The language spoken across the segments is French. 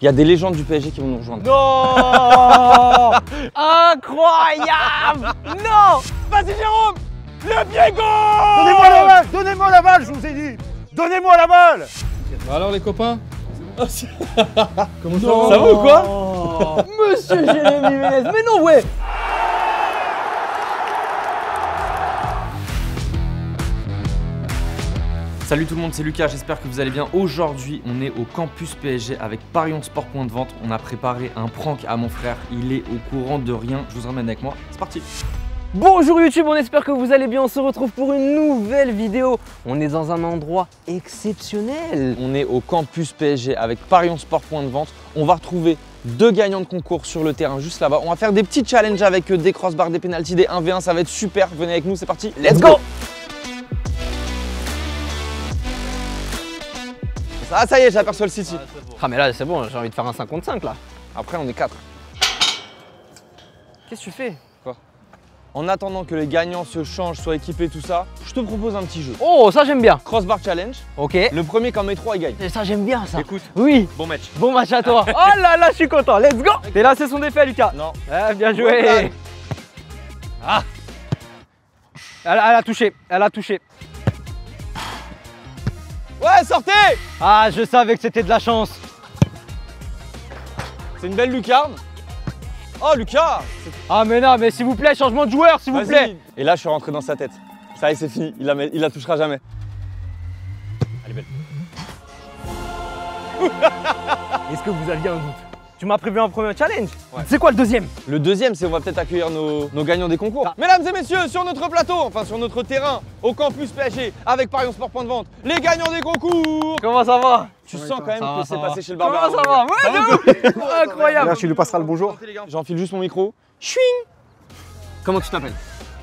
Il y a des légendes du PSG qui vont nous rejoindre. Non. Incroyable. Non. Vas-y Jérôme. Le pied gauche. Donnez-moi la balle. Donnez-moi la balle, je vous ai dit. Donnez-moi la balle. Alors les copains. Comment ça va ou quoi? Monsieur Jérémy Ménez, mais non ouais. Salut tout le monde, c'est Lucas, j'espère que vous allez bien. Aujourd'hui, on est au campus PSG avec Parions Sport Point de Vente. On a préparé un prank à mon frère, il est au courant de rien. Je vous ramène avec moi, c'est parti. Bonjour YouTube, on espère que vous allez bien. On se retrouve pour une nouvelle vidéo. On est dans un endroit exceptionnel. On est au campus PSG avec Parions Sport Point de Vente. On va retrouver deux gagnants de concours sur le terrain juste là-bas. On va faire des petits challenges avec eux, des crossbars, des pénaltys, des 1v1, ça va être super. Venez avec nous, c'est parti, let's go. Ah ça y est, j'aperçois le City. Ah mais là c'est bon, j'ai envie de faire un 5 contre 5 là. Après on est 4. Qu'est-ce que tu fais? Quoi? En attendant que les gagnants se changent, soient équipés, tout ça, je te propose un petit jeu. Oh ça j'aime bien. Crossbar challenge. Ok. Le premier qui en met 3 il gagne. Et ça j'aime bien ça. Écoute, oui. bon match. Bon match à toi. Oh là là, je suis content, let's go. T'es là, c'est son défait Lucas. Non. Ah, bien joué. Ah. Elle a touché, elle a touché. Ouais, sortez. Ah, je savais que c'était de la chance. C'est une belle lucarne. Oh Lucas. Ah mais non, mais s'il vous plaît, changement de joueur, s'il vous plaît. Et là je suis rentré dans sa tête. Ça y est, c'est fini, il la touchera jamais. Elle est belle. Est-ce que vous aviez un doute? Tu m'as prévu un premier challenge. Ouais. C'est quoi le deuxième? Le deuxième, c'est on va peut-être accueillir nos gagnants des concours. Mesdames et messieurs, sur notre plateau, enfin sur notre terrain, au campus PSG, avec Parions Sport Point de Vente, les gagnants des concours. Comment ça va? Tu sens quand même Ça va, que c'est ça va. passé chez le barbare. Comment ça va? Ouais, de ouf. Incroyable. Là, tu lui passeras le bonjour. J'enfile juste mon micro. Chouing. Comment tu t'appelles?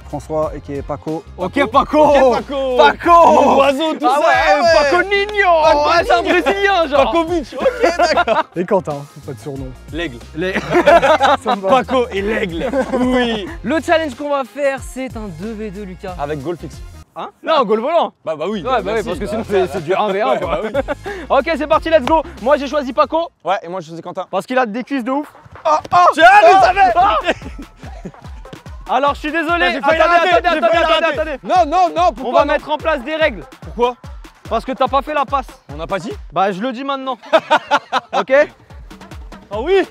François et qui est Paco. Ok Paco. Ok, Paco. Paco. Mon oiseau, tout Ah ça. ouais, Paco Nino. Paco Ouais, c'est un Nino. Brésilien genre. Pacovic. Ok, d'accord. Et Quentin, pas de surnom. L'aigle. Ça me va. Paco et l'aigle. Oui. Le challenge qu'on va faire, c'est un 2v2 Lucas. Avec goal fixe. Hein? Non, goal volant. Bah oui. Ouais, bah oui, merci. parce que sinon Bah, c'est du 1v1 quoi. bah oui. Ok, c'est parti, let's go. Moi j'ai choisi Paco Ouais, et moi je faisais Quentin. parce qu'il a des cuisses de ouf. Tiens, je savais. Alors je suis désolé. J'ai failli la rater, Attendez. Non, On pourquoi va non? mettre en place des règles. Pourquoi? Parce que t'as pas fait la passe. On n'a pas dit? Bah je le dis maintenant. Ok? Oh oui.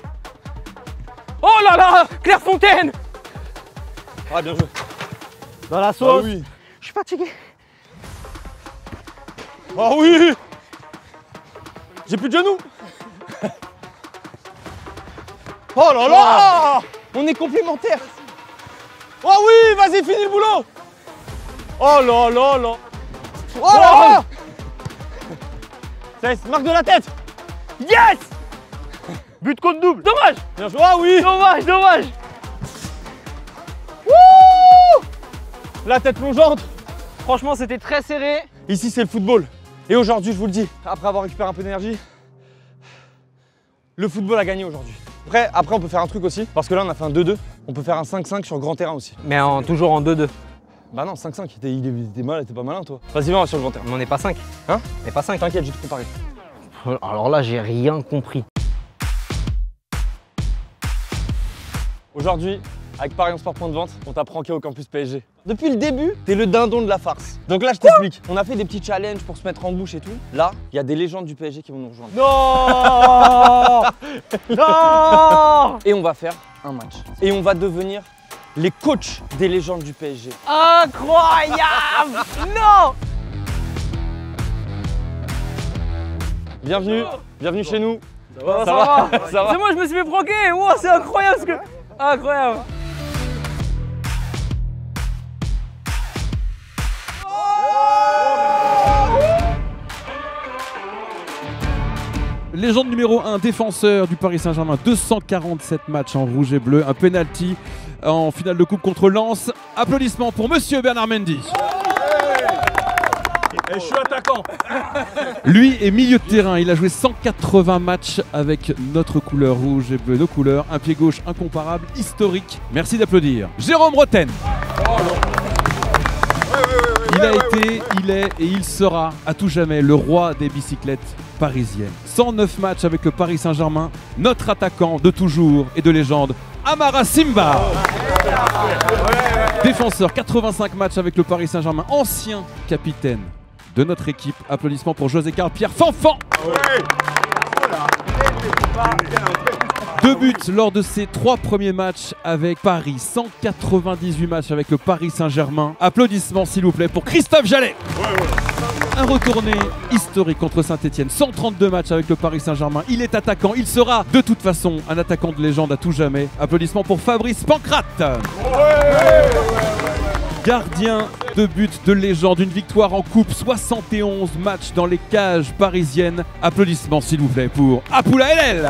Oh là là, Clairefontaine. Ah bien joué. Dans la Ah sauce. oui. Je suis fatigué. Oh oui. J'ai plus de genoux. Oh là là. On est complémentaires. Oh oui, vas-y, finis le boulot. Oh là là là. Oh là là. Ça y est, marque de la tête. Yes. But contre double. Dommage. Bien joué. Ah oui. Dommage. Wouh. La tête plongeante. Franchement c'était très serré. Ici, c'est le football. Et aujourd'hui, je vous le dis, après avoir récupéré un peu d'énergie, le football a gagné aujourd'hui. Après, on peut faire un truc aussi, parce que là, on a fait un 2-2. On peut faire un 5-5 sur grand terrain aussi. Mais toujours en 2-2. Bah non, 5-5, il était pas malin, toi. Vas-y, viens, on va sur le grand terrain. Mais on n'est pas 5. Hein? On n'est pas 5. T'inquiète, je vais te préparer. Alors là j'ai rien compris. Aujourd'hui, avec Parions Sport Point de Vente, on t'a pranké au campus PSG. Depuis le début, t'es le dindon de la farce. Donc là, je t'explique. On a fait des petits challenges pour se mettre en bouche et tout. Là, il y a des légendes du PSG qui vont nous rejoindre. Non. Non. Et on va faire un match. Et on va devenir les coachs des légendes du PSG. Incroyable. Non. Bienvenue chez nous. Ça va. Ça va. C'est moi, je me suis fait pranker. Wow, c'est incroyable ce que... Incroyable. Légende numéro 1, défenseur du Paris Saint-Germain, 247 matchs en rouge et bleu, un penalty en finale de coupe contre Lens. Applaudissements pour Monsieur Bernard Mendy. Et je suis attaquant. Lui est milieu de terrain, il a joué 180 matchs avec notre couleur rouge et bleu, nos couleurs, un pied gauche incomparable, historique. Merci d'applaudir. Jérôme Roten. Il a été, il est et il sera à tout jamais le roi des bicyclettes parisiennes. 109 matchs avec le Paris Saint-Germain, notre attaquant de toujours et de légende, Amara Simba. Défenseur, 85 matchs avec le Paris Saint-Germain, ancien capitaine de notre équipe. Applaudissements pour José Carl Pierre Fanfan. 2 buts lors de ses 3 premiers matchs avec Paris, 198 matchs avec le Paris Saint-Germain. Applaudissements s'il vous plaît pour Christophe Jallet. Un retourné historique contre Saint-Etienne, 132 matchs avec le Paris Saint-Germain. Il est attaquant, il sera de toute façon un attaquant de légende à tout jamais. Applaudissements pour Fabrice Pancrate. Gardien de but de légende, une victoire en coupe, 71 matchs dans les cages parisiennes. Applaudissements s'il vous plaît pour Apoula LL.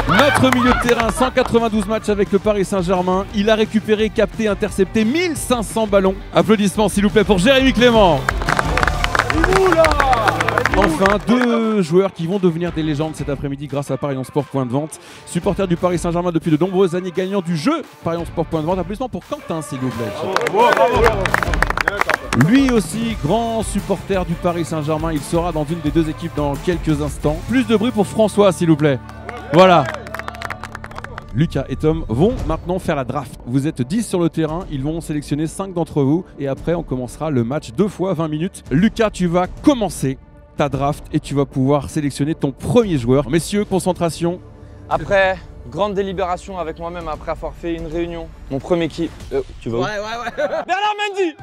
Notre milieu de terrain, 192 matchs avec le Paris Saint-Germain. Il a récupéré, capté, intercepté 1500 ballons. Applaudissements s'il vous plaît pour Jérémy Clément. Enfin, 2 joueurs qui vont devenir des légendes cet après-midi grâce à Parions Sport Point de Vente. Supporter du Paris Saint-Germain depuis de nombreuses années, gagnant du jeu Parions Sport Point de Vente. Applaudissements pour Quentin s'il vous plaît. Lui aussi, grand supporter du Paris Saint-Germain. Il sera dans une des 2 équipes dans quelques instants. Plus de bruit pour François s'il vous plaît. Voilà. Lucas et Tom vont maintenant faire la draft. Vous êtes 10 sur le terrain, ils vont sélectionner 5 d'entre vous et après on commencera le match 2 fois 20 minutes. Lucas, tu vas commencer ta draft et tu vas pouvoir sélectionner ton premier joueur. Messieurs, concentration. Après grande délibération avec moi-même, après avoir fait une réunion, mon premier qui... tu vas où? Bernard Mendy.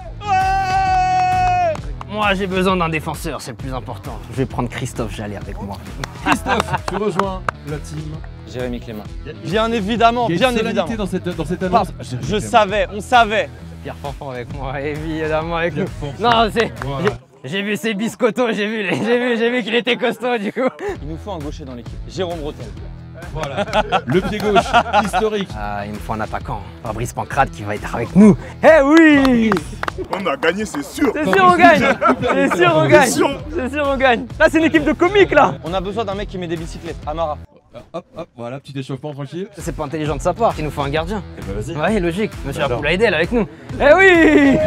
Moi j'ai besoin d'un défenseur, c'est le plus important. Je vais prendre Christophe Jallet avec moi. Christophe, tu rejoins la team. Jérémy Clément. Bien évidemment, Il y a bien une évidemment. solennité dans cette annonce. Je savais, on savait. Pierre Fanfan avec moi, évidemment avec nous. Non, c'est... Voilà. J'ai vu ses biscottos, j'ai vu qu'il était costaud du coup. Il nous faut un gaucher dans l'équipe. Jérôme Rotel. Voilà. Le pied gauche, historique. Il me faut un attaquant, Fabrice Pancrate qui va être avec nous. Eh oui! On a gagné, c'est sûr. C'est sûr on gagne! C'est sûr on gagne! C'est sûr on gagne! Là c'est une équipe de comiques là! On a besoin d'un mec qui met des bicyclettes. Amara. Hop, hop, voilà, petit échauffement tranquille. C'est pas intelligent de sa part, il nous faut un gardien. Eh ben vas-y. Ouais, logique, monsieur Apoula Edel avec nous. Eh oui!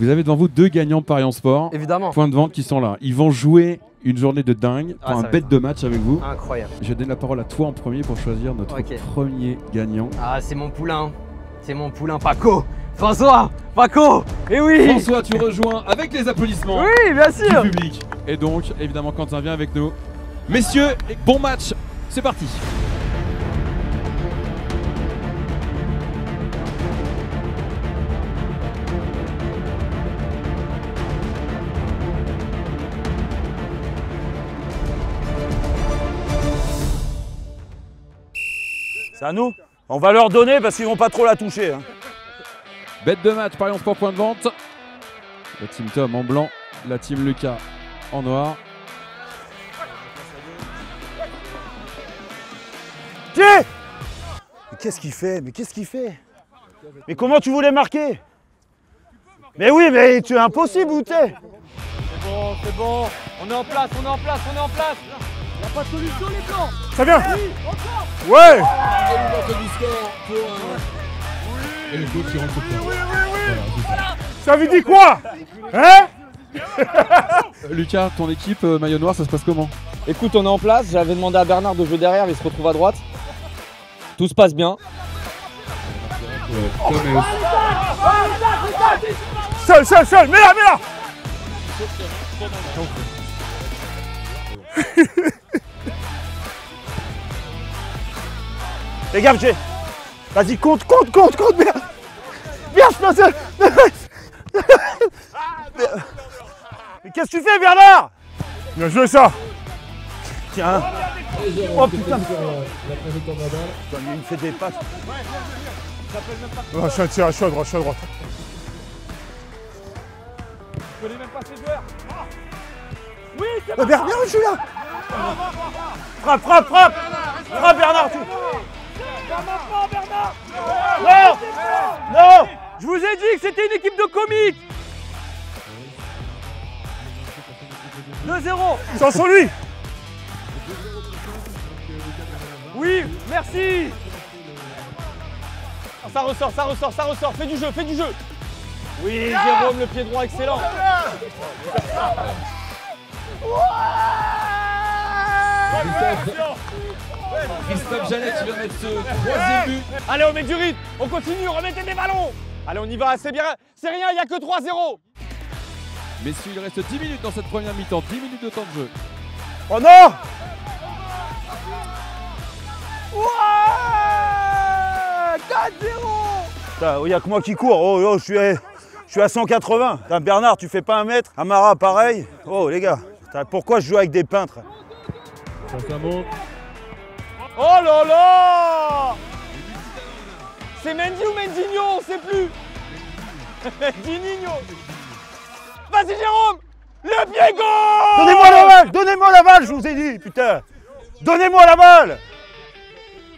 Vous avez devant vous 2 gagnants de Parions Sport. Évidemment. Point de vente qui sont là. Ils vont jouer une journée de dingue pour ça un va bête être de match avec vous. Incroyable. Je donne la parole à toi en premier pour choisir notre Ok. premier gagnant. Ah, c'est mon poulain. C'est mon poulain Paco. François! Paco! Eh oui! François, tu rejoins avec les applaudissements Oui, bien sûr! du public. Et donc, évidemment, Quentin vient avec nous. Messieurs, bon match, c'est parti. C'est à nous. On va leur donner parce qu'ils vont pas trop la toucher. Hein. Bête de match, Parions Sport Point de Vente. La team Tom en blanc, la team Lucas en noir. Tiens! Mais qu'est-ce qu'il fait? Mais qu'est-ce qu'il fait? Mais comment tu voulais marquer? Mais oui, mais tu es impossible où t'es? C'est bon. On est en place, on est en place, on est en place. Y'a pas de solution les blancs. Ça vient. Ouais. Et les autres qui rentrent Ça veut dire quoi? Hein? Lucas, ton équipe maillot noir, ça se passe comment? Écoute, on est en place. J'avais demandé à Bernard de jouer derrière, il se retrouve à droite. Tout se passe bien. Seul, mets-la, mets-la. Fais gaffe, Jay. Vas-y, compte, bien. Bien, je passe. Mais qu'est-ce que tu fais, Bernard? Bien joué ça. Tiens. Oh putain. Putain, il me fait des passes. Oh, je suis à droite. Je connais même pas ces joueurs. Oui, c'est bon. Bernard, je suis là. Frappe. Frappe, Bernard. Bernard. Non. Je vous ai dit que c'était une équipe de comiques! 2-0! Sans sur lui. Oui, merci! ça ressort, ça ressort, ça ressort. Fais du jeu, fais du jeu. Oui, Jérôme, le pied droit, excellent. Christophe Jallet qui vient de mettre ce troisième but. Allez, on met du rythme, on continue, remettez des ballons. Allez, on y va, c'est bien. C'est rien, il n'y a que 3-0. Messieurs, il reste 10 minutes dans cette première mi-temps, 10 minutes de temps de jeu. Oh non! Ouais 4-0. Il n'y a que moi qui cours. Oh, je suis à 180. Putain, Bernard, tu fais pas 1 mètre. Amara, pareil. Oh, les gars, putain, pourquoi je joue avec des peintres? Ça monte. Oh là là! C'est Mendy ou Mendinho, on sait plus. Mendinho. Vas-y Jérôme! Le pied gauche! Donnez-moi la balle! Donnez-moi la balle, je vous ai dit, putain! Donnez-moi la balle!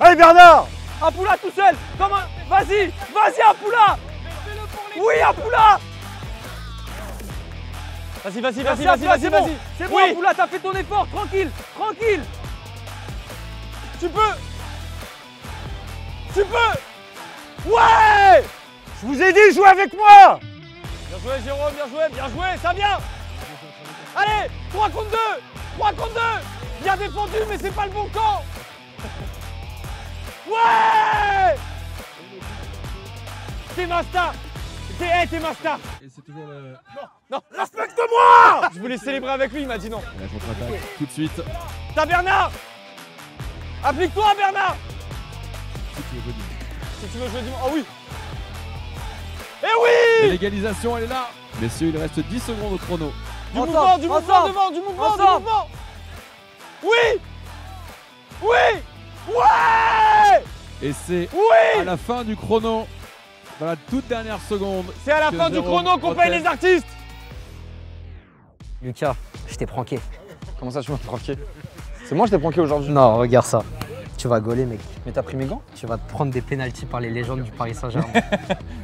Allez, Bernard! Apoula tout seul. Vas-y, vas-y Apoula. Oui Apoula. Vas-y, vas-y, Merci, vas-y, Apoula, vas-y, c'est bon. vas-y. C'est bon Oui. Apoula, t'as fait ton effort. Tranquille, tranquille. Tu peux! Tu peux! Ouais! Je vous ai dit, jouez avec moi! Bien joué Jérôme, bien joué, ça vient! Allez, 3 contre 2! 3 contre 2! Bien défendu, mais c'est pas le bon camp! Ouais! T'es Masta! T'es Masta! Et c'est toujours le... Non! Respecte-moi! Je voulais célébrer avec lui, il m'a dit non. La contre-attaque tout de suite. T'as Bernard! Applique-toi Bernard! Si tu veux venir. Si tu veux jouer dimanche. Oh oui! Eh Et oui! l'égalisation, elle est là. Messieurs, il reste 10 secondes au chrono. Du Ensemble, mouvement, du mouvement ensemble, devant, du mouvement, du ensemble. mouvement! Oui! Oui! Ouais! Et c'est Oui! à la fin du chrono, dans la toute dernière seconde. C'est à la que fin du Jérôme chrono qu'on paye proteste. les artistes! Lucas, je t'ai pranké. Comment ça tu m'as pranké? C'est moi je t'ai pranké aujourd'hui. Non, regarde ça. Tu vas gauler mec. Mais t'as pris mes gants? Tu vas te prendre des pénaltys par les légendes du Paris Saint-Germain.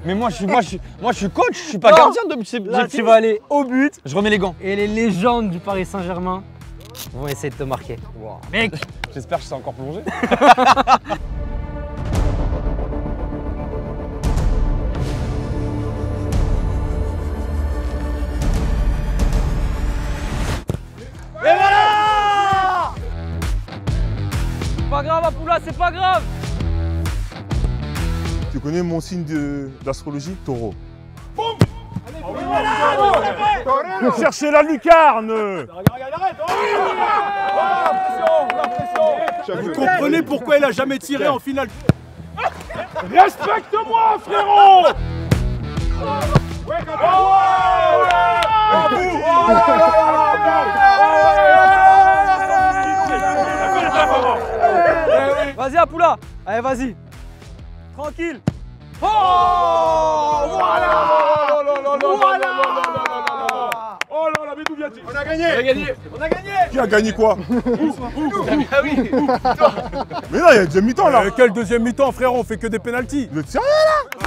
Mais moi je suis coach, je suis pas Non. gardien de Là, j'ai tu fini. vas aller au but Je remets les gants. et les légendes du Paris Saint-Germain vont essayer de te marquer. Wow. Mec, J'espère que je sais encore plonger. Et voilà! c'est pas grave Apoula, c'est pas grave. Tu connais mon signe d'astrologie? Taureau. Cherchez la lucarne! Vous Comprenez pourquoi il a jamais tiré en finale. Respecte-moi, frérot! Vas-y Apoula, allez vas-y. Tranquille. Oh, voilà! Oh là là, mais d'où vient-il? On a gagné! Qui a gagné quoi? Mais là, il y a deuxième mi-temps là. Quel deuxième mi-temps, frérot? On fait que des pénaltys. Le sérieux là?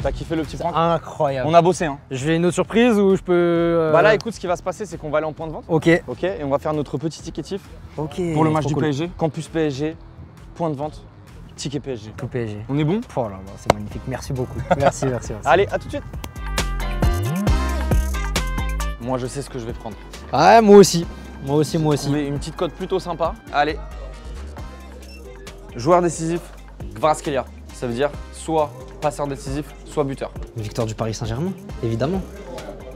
T'as kiffé le petit prank? Incroyable. On a bossé hein. Je vais une autre surprise ou je peux. Bah là écoute ce qui va se passer c'est qu'on va aller en point de vente. Ok. Ok, et on va faire notre petit ticketif Ok. pour le match trop du cool. PSG. Campus PSG, point de vente, ticket PSG. Tout PSG. On est bon? Oh là là, c'est magnifique. Merci beaucoup. Merci, merci. Allez, à tout de suite. Moi je sais ce que je vais prendre. Ouais, moi aussi. Moi aussi. Trouver une petite cote plutôt sympa. Allez. Joueur décisif, Kvaratskhelia. Ça veut dire soit passeur décisif, soit buteur. Une victoire du Paris Saint-Germain, évidemment.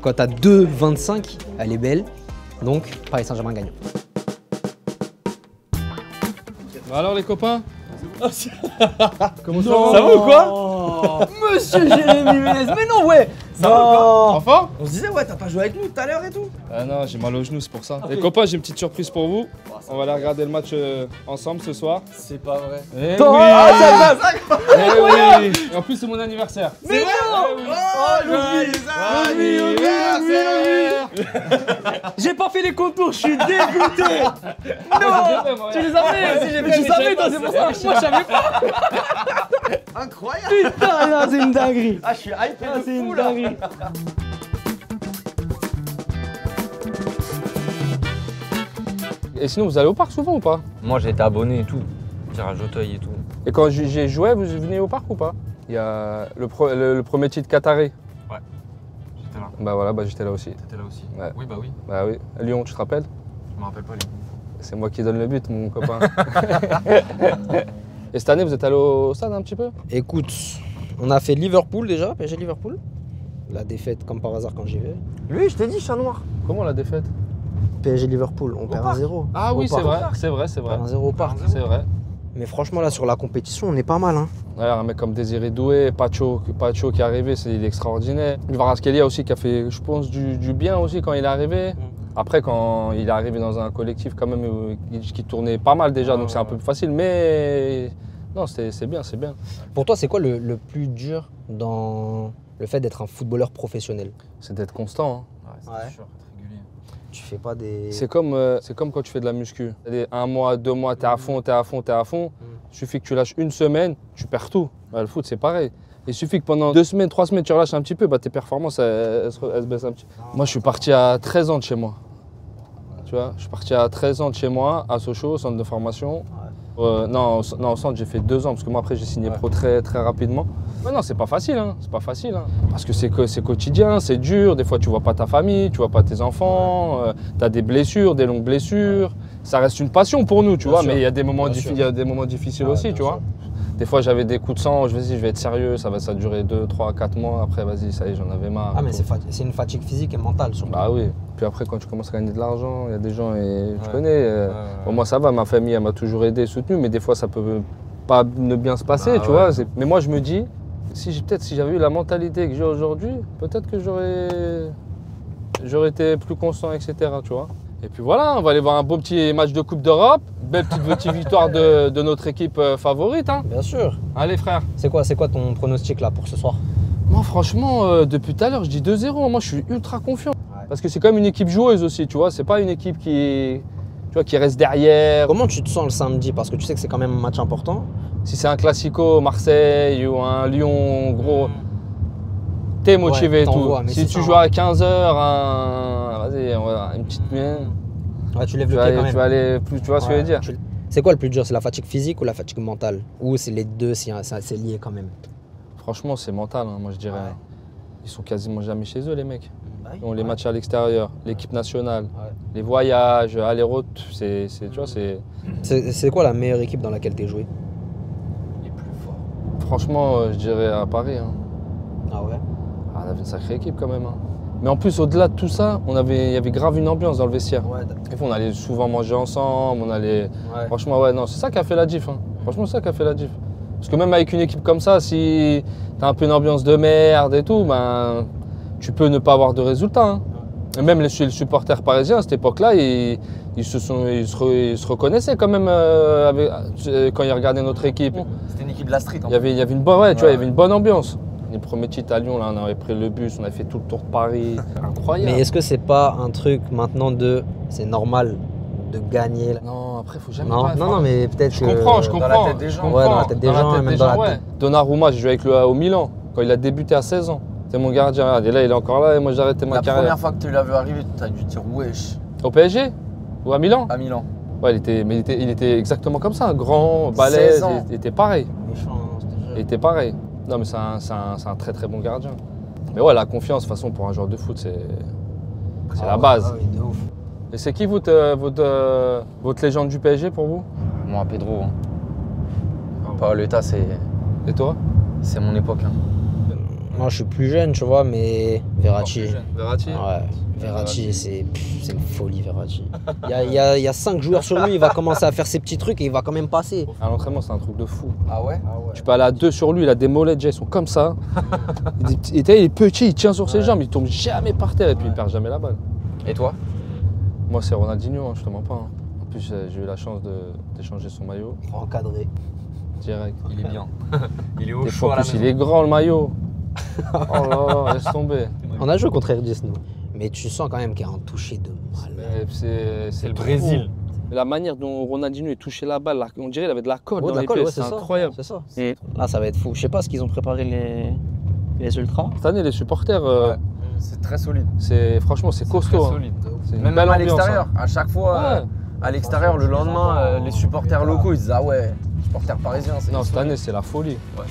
Quand t'as 2,25, elle est belle. Donc, Paris Saint-Germain gagne. Alors les copains? Comment Ça va ou quoi? Monsieur Jérémy Ménez, mais non, ouais. Enfin? On se disait ouais t'as pas joué avec nous tout à l'heure et tout. Ah non, j'ai mal au genou, c'est pour ça. Les copains, j'ai une petite surprise pour vous. On va aller regarder le match ensemble ce soir. C'est pas vrai. Eh Oh, oui! ça va. Eh oui! Et en plus, c'est mon anniversaire. Mais non. J'ai pas fait les contours, je suis dégoûté. Non. Tu les as fait. Mais tu savais toi, c'est pour ça. Moi, je savais pas. Incroyable. Putain, là, c'est une dinguerie. Ah je suis hypé Ah, de c'est fou une là. dinguerie. Et sinon, vous allez au parc souvent ou pas? Moi, j'ai été abonné et tout. Tirage au teuil et tout. Et quand j'ai joué, vous venez au parc ou pas? Il y a le premier titre Qatari. Ouais. J'étais là. Bah voilà, bah j'étais là aussi. T'étais là aussi. Ouais. Oui, bah oui. Bah oui. Lyon, tu te rappelles? Je me rappelle pas, Lyon. C'est moi qui donne le but, mon copain. Et cette année, vous êtes allé au stade un petit peu? Écoute, on a fait Liverpool déjà, PSG Liverpool. La défaite comme par hasard quand j'y vais. Lui, je t'ai dit, chat noir. Comment la défaite? PSG Liverpool, on perd 1-0. Ah oui, Au c'est parc. vrai, c'est vrai, c'est On vrai. perd 1-0 au parc. C'est vrai. Mais franchement là sur la compétition, on est pas mal. Hein. Ouais, un mec comme Désiré Doué, Pacho qui est arrivé, il est extraordinaire. Kvaratskhelia aussi qui a fait, je pense, du bien aussi quand il est arrivé. Après, quand il est arrivé dans un collectif quand même qui tournait pas mal déjà, donc c'est un peu plus facile. Mais non, c'est bien, c'est bien. Pour toi, c'est quoi le plus dur dans le fait d'être un footballeur professionnel? C'est d'être constant. Hein. Ouais. Sûr, être régulier. Tu fais pas des... C'est comme quand tu fais de la muscu. Un mois, 2 mois, t'es à fond, t'es à fond, t'es à fond. Il suffit que tu lâches une semaine, tu perds tout. Bah, le foot, c'est pareil. Il suffit que pendant 2 semaines, 3 semaines, tu relâches un petit peu, bah, tes performances, elles se baissent un petit peu. Moi, je suis parti à 13 ans de chez moi. Tu vois, je suis parti à 13 ans de chez moi, à Sochaux, au centre de formation. Non, au centre, j'ai fait 2 ans, parce que moi, après, j'ai signé pro très, très rapidement. Mais non, c'est pas facile, hein. C'est pas facile. Hein. Parce que c'est quotidien, c'est dur. Des fois, tu vois pas ta famille, tu vois pas tes enfants, tu as des blessures, des longues blessures. Ça reste une passion pour nous, tu vois, mais il y a des moments difficiles aussi, tu vois. Des fois, j'avais des coups de sang, je me dis, je vais être sérieux, ça va durer 2, 3, 4 mois. Après, vas-y, ça y est, j'en avais marre. Ah, mais c'est une fatigue physique et mentale surtout. Bah oui. Puis après, quand tu commences à gagner de l'argent, il y a des gens, et tu connais. Bon, moi, ça va, ma famille, elle m'a toujours aidé, soutenu, mais des fois, ça peut pas ne bien se passer, tu vois. Mais moi, je me dis, si j'avais eu la mentalité que j'ai aujourd'hui, peut-être que j'aurais été plus constant, etc., tu vois. Et puis voilà, on va aller voir un beau petit match de Coupe d'Europe, belle petite victoire de notre équipe favorite. Hein. Bien sûr. Allez frère. C'est quoi ton pronostic là pour ce soir? Moi franchement, depuis tout à l'heure, je dis 2-0. Moi je suis ultra confiant. Ouais. Parce que c'est quand même une équipe joueuse aussi, tu vois. C'est pas une équipe qui reste derrière. Comment tu te sens le samedi? Parce que tu sais que c'est quand même un match important. Si c'est un classico, Marseille ou un Lyon, gros, t'es motivé et tout. Si tu joues à 15h, vas-y, une petite mienne. Ouais, tu lèves le pied quand même. Tu vas aller plus, tu vois ce que je veux dire. C'est quoi le plus dur? C'est la fatigue physique ou la fatigue mentale? Ou c'est les deux, c'est lié quand même? Franchement, c'est mental, hein, moi je dirais. Ouais. Ils sont quasiment jamais chez eux, les mecs. Ils ont les matchs à l'extérieur, l'équipe nationale, les voyages, aller-retour, C'est quoi la meilleure équipe dans laquelle tu es joué? Les plus forts. Franchement, je dirais à Paris. Hein. Ah ouais? Ah, on avait une sacrée équipe quand même. Hein. Mais en plus, au-delà de tout ça, il y avait grave une ambiance dans le vestiaire. Ouais, des fois, on allait souvent manger ensemble, Franchement, ouais, non, c'est ça qui a fait la diff. Hein. Franchement, c'est ça qui a fait la diff. Parce que même avec une équipe comme ça, si t'as un peu une ambiance de merde et tout, ben, tu peux ne pas avoir de résultats. Hein. Et même les supporters parisiens à cette époque-là, ils se reconnaissaient quand même quand ils regardaient notre équipe. C'était une équipe de la street. Il y avait une bonne, tu vois, il y avait une bonne ambiance. Les premiers titres à Lyon, là, on avait pris le bus, on avait fait tout le tour de Paris. Incroyable. Mais est-ce que c'est pas un truc maintenant c'est normal de gagner? Non, après, faut jamais. Non, mais peut-être. Je comprends. Dans la tête des gens. Ouais, dans la tête des gens, et même dans la tête. Donnarumma, j'ai joué avec lui au Milan quand il a débuté à 16 ans. C'était mon gardien. Et là, il est encore là et moi, j'ai arrêté ma carrière. La première fois que tu l'as vu arriver, tu as dû dire wesh. Au PSG ou à Milan? À Milan. Ouais, il était exactement comme ça, grand, balèze, il était pareil. Il était pareil. Non, mais c'est un très très bon gardien. Mais ouais, la confiance, de toute façon, pour un joueur de foot, c'est la base. Ah oui, de ouf. Et c'est qui votre légende du PSG pour vous? Moi, Pedro. Paoletta, c'est. Et toi? C'est mon époque. Hein. Moi, je suis plus jeune, tu vois, mais Verratti. Verratti? Ouais. Verratti, c'est une folie, Verratti. Il y a 5 joueurs sur lui, il va commencer à faire ses petits trucs et il va quand même passer. À l'entraînement, c'est un truc de fou. Ah ouais? Tu peux aller à 2 sur lui, il a des mollets, déjà, ils sont comme ça. Il est petit, il tient sur ses jambes, il tombe jamais par terre et puis il perd jamais la balle. Et toi? Moi, c'est Ronaldinho, hein, je te mens pas. Hein. En plus, j'ai eu la chance d'échanger son maillot. Encadré. Direct. Il est bien. Il est au Des chaud fois, à la plus, maison. il est grand le maillot. Oh là là, laisse tomber. On a joué contre Erdis, nous. Mais tu sens quand même qu'il y a un toucher de mal. C'est le Brésil. La manière dont Ronaldinho est touché la balle, on dirait qu'il avait de la colle dans de la les colle, pieds, ouais, c'est incroyable. C'est ça. Là, ça va être fou. Je sais pas ce qu'ils ont préparé les ultras. Cette année, les supporters, C'est très solide. franchement, c'est costaud. Très hein. solide. C'est une Même belle à ambiance, l'extérieur, hein. à chaque fois, À l'extérieur, le lendemain, les supporters locaux, ils disaient ah ouais, supporters parisiens. Non, cette année, c'est la folie. Ouais.